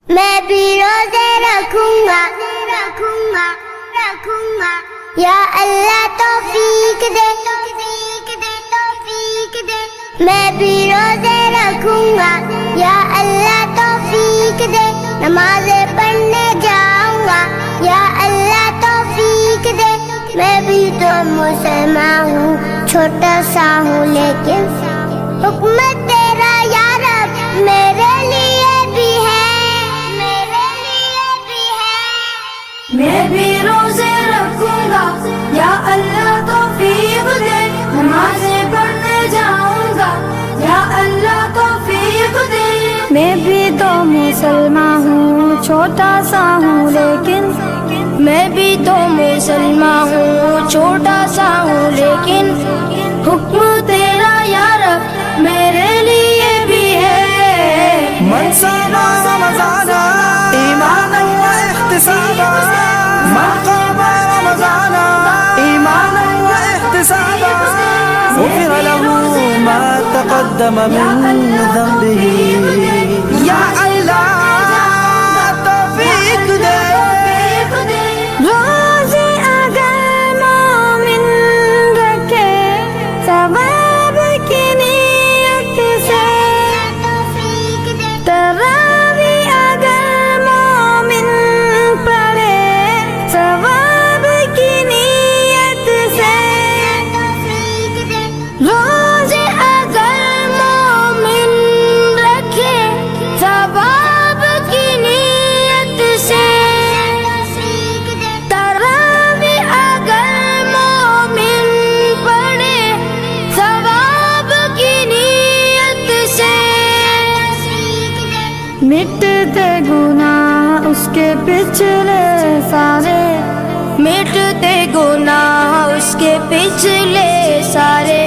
میں بھی روزے رکھوں گا یا اللہ توفیق دے میں بھی روزے رکھوں گا یا اللہ توفیق دے نمازیں پڑھنے جاؤں گا یا اللہ توفیق دے میں بھی تو مسلمان ہوں چھوٹا سا ہوں لیکن حکمت تیرا یا رب میرے لیے بھی ہے میں بھی روزے رکھوں گا یا اللہ توفیق دے نمازیں پڑھنے جاؤں گا یا اللہ توفیق دے میں بھی تو مسلمان ہوں چھوٹا سا ہوں لیکن میں بھی تو مسلمان ہوں چھوٹا سا ہوں لیکن حکم تیرا یا رب میرے لیے بھی ہے من صام رمضان ایمانا و احتسابا من قام رمضان ایمانا و احتسابا غفر له ما تقدم من ذنبه یا اللہ توفیق دے روزے اگر مومن رکھے ثواب کی نیت سے تراویح اگر مومن پڑھے ثواب کی نیت سے روزے اگر مومن رکھے ثواب کی نیت سے تراویح اگر مومن پڑھے ثواب کی نیت سے مٹتے گناہ اس کے پچھلے سارے مٹتے گناہ اس کے پچھلے سارے